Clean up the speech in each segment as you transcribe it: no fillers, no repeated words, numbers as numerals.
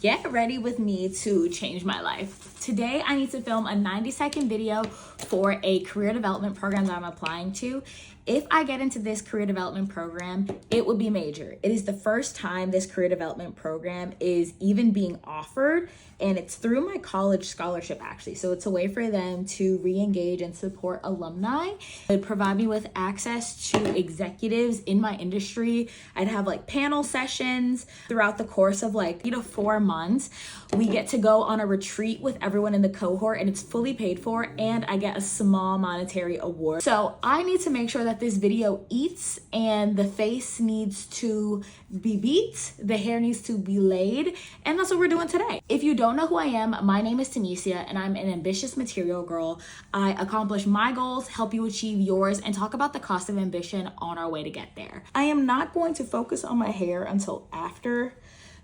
Get ready with me to change my life. Today, I need to film a 90-second video for a career development program that I'm applying to. If I get into this career development program, it would be major. It is the first time this career development program is even being offered, and it's through my college scholarship actually. So it's a way for them to re-engage and support alumni. It would provide me with access to executives in my industry. I'd have like panel sessions throughout the course of like 3 to 4 months. We get to go on a retreat with everyone in the cohort, and it's fully paid for, and I get a small monetary award. So I need to make sure that this video eats, and the face needs to be beat, the hair needs to be laid, and that's what we're doing today. If you don't know who I am, my name is Tanisha, and I'm an ambitious material girl. I accomplish my goals, help you achieve yours, and talk about the cost of ambition on our way to get there. I am not going to focus on my hair until after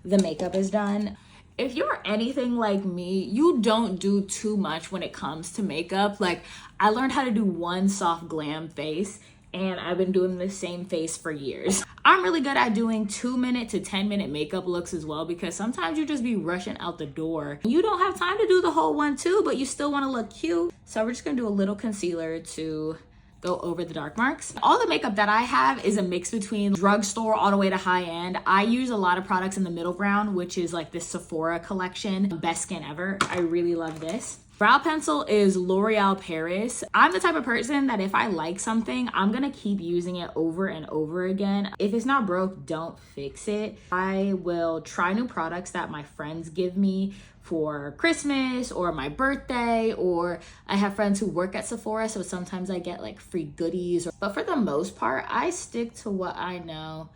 the makeup is done. If you're anything like me, you don't do too much when it comes to makeup. Like, I learned how to do one soft glam face, and I've been doing the same face for years. I'm really good at doing 2-minute to 10-minute makeup looks as well, because sometimes you just be rushing out the door. You don't have time to do the whole one too, but you still want to look cute. So we're just gonna do a little concealer to go over the dark marks. All the makeup that I have is a mix between drugstore all the way to high end. I use a lot of products in the middle ground, which is like this Sephora collection, Best Skin Ever. I really love this. Brow pencil is L'Oreal Paris. I'm the type of person that if I like something, I'm gonna keep using it over and over again. If it's not broke, don't fix it. I will try new products that my friends give me for Christmas or my birthday, or I have friends who work at Sephora, so sometimes I get like free goodies. But for the most part, I stick to what I know,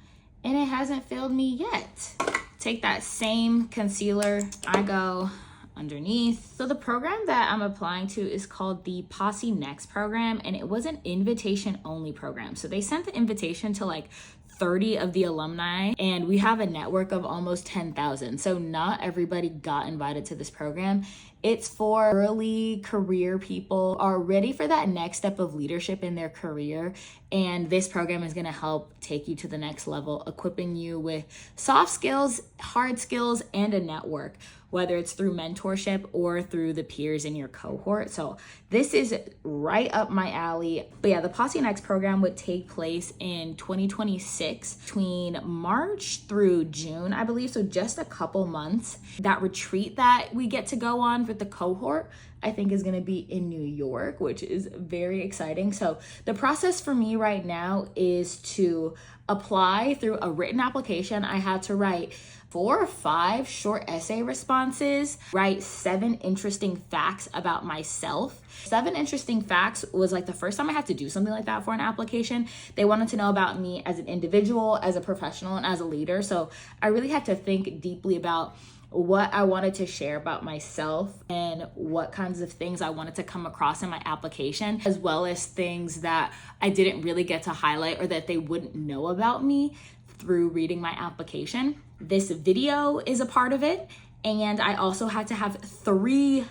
and it hasn't failed me yet. Take that same concealer, I go underneath. So the program that I'm applying to is called the PosseNext Program, and it was an invitation only program. So they sent the invitation to like 30 of the alumni, and we have a network of almost 10,000. So not everybody got invited to this program. It's for early career people who are ready for that next step of leadership in their career. And this program is gonna help take you to the next level, equipping you with soft skills, hard skills, and a network, whether it's through mentorship or through the peers in your cohort. So this is right up my alley. But yeah, the PosseNext program would take place in 2026, between March through June, I believe. So just a couple months. That retreat that we get to go on with the cohort, I think is gonna be in New York, which is very exciting. So the process for me right now is to apply through a written application. I had to write 4 or 5 short essay responses, write 7 interesting facts about myself. 7 interesting facts was like the first time I had to do something like that for an application. They wanted to know about me as an individual, as a professional, and as a leader. So I really had to think deeply about what I wanted to share about myself and what kinds of things I wanted to come across in my application, as well as things that I didn't really get to highlight or that they wouldn't know about me through reading my application. This video is a part of it, and I also had to have three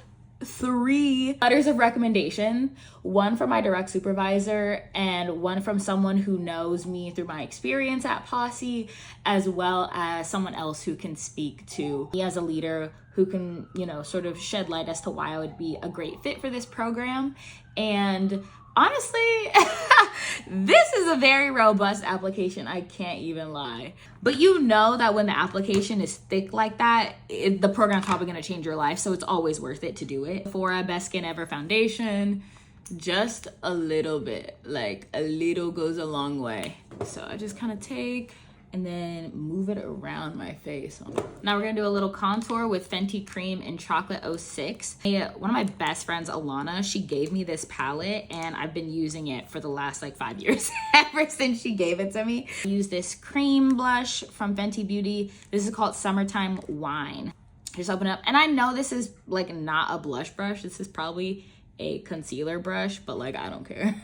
letters of recommendation, one from my direct supervisor and one from someone who knows me through my experience at Posse, as well as someone else who can speak to me as a leader, who can, sort of shed light as to why I would be a great fit for this program. And honestly, this is a very robust application. I can't even lie. But you know that when the application is thick like that, the program's probably gonna change your life. So it's always worth it to do it. For a Best Skin Ever foundation, just a little bit, like a little goes a long way. So I just kind of take and then move it around my face. Now we're gonna do a little contour with Fenty Cream in Chocolate 06. One of my best friends, Alana, she gave me this palette, and I've been using it for the last like 5 years, ever since she gave it to me. I use this cream blush from Fenty Beauty. This is called Summertime Wine. Just open it up, and I know this is like not a blush brush. This is probably a concealer brush, but like I don't care.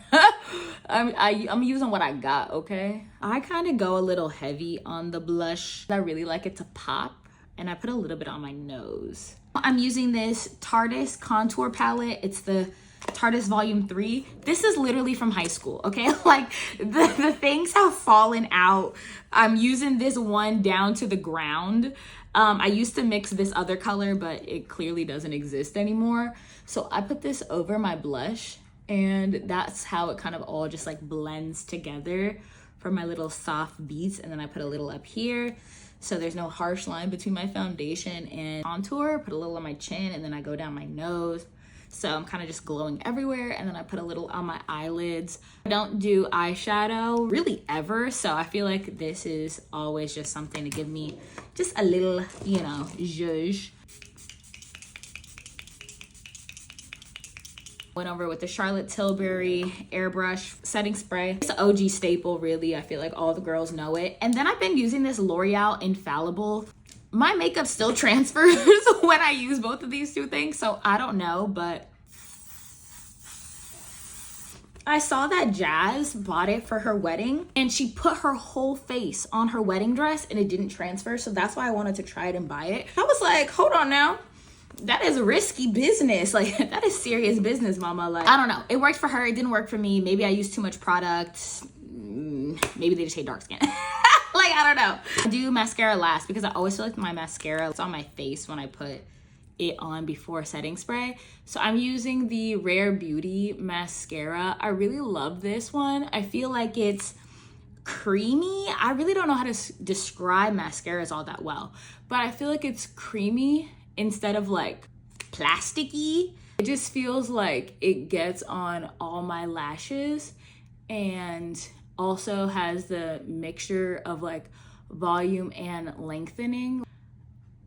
I'm using what I got, okay? I kind of go a little heavy on the blush. I really like it to pop, and I put a little bit on my nose. I'm using this Tarte contour palette. It's the Tarte Volume 3. This is literally from high school, okay? Like the things have fallen out. I'm using this one down to the ground. I used to mix this other color, but it clearly doesn't exist anymore. So I put this over my blush, and that's how it kind of all just like blends together for my little soft beats. And then I put a little up here, so there's no harsh line between my foundation and contour. Put a little on my chin, and then I go down my nose. So I'm kind of just glowing everywhere. And then I put a little on my eyelids. I don't do eyeshadow really ever, so I feel like this is always just something to give me just a little, you know, zhuzh. Went over with the Charlotte Tilbury airbrush setting spray. It's an OG staple, really. I feel like all the girls know it. And then I've been using this L'Oreal Infallible. My makeup still transfers when I use both of these two things, so I don't know, but I saw that Jazz bought it for her wedding, and she put her whole face on her wedding dress and it didn't transfer, so that's why I wanted to try it and buy it. I was like, hold on now. That is risky business. Like, that is serious business, mama. Like, I don't know. It worked for her. It didn't work for me. Maybe I used too much product. Maybe they just hate dark skin. Like, I don't know. I do mascara last because I always feel like my mascara is on my face when I put it on before setting spray. So I'm using the Rare Beauty mascara. I really love this one. I feel like it's creamy. I really don't know how to describe mascaras all that well, but I feel like it's creamy instead of like plasticky. It just feels like it gets on all my lashes and also has the mixture of like volume and lengthening.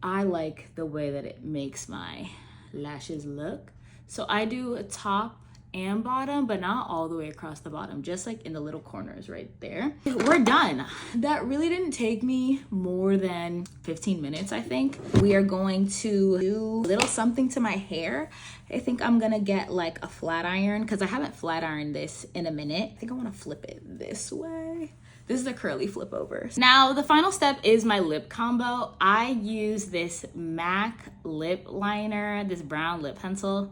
I like the way that it makes my lashes look. So I do a top and bottom, but not all the way across the bottom, just like in the little corners right there. We're done. That really didn't take me more than 15 minutes, I think. We are going to do a little something to my hair. I think I'm gonna get like a flat iron because I haven't flat ironed this in a minute. I think I wanna flip it this way. This is a curly flip over. Now, the final step is my lip combo. I use this MAC lip liner, this brown lip pencil.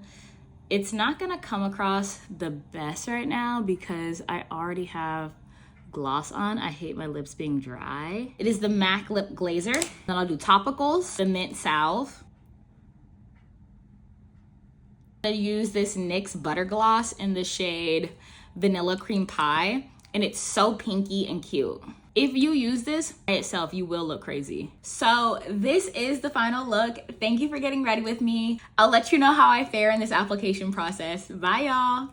It's not gonna come across the best right now because I already have gloss on. I hate my lips being dry. It is the MAC Lip Glazer. Then I'll do topicals, the Mint Salve. I use this NYX Butter Gloss in the shade Vanilla Cream Pie, and it's so pinky and cute. If you use this by itself, you will look crazy. So this is the final look. Thank you for getting ready with me. I'll let you know how I fare in this application process. Bye, y'all.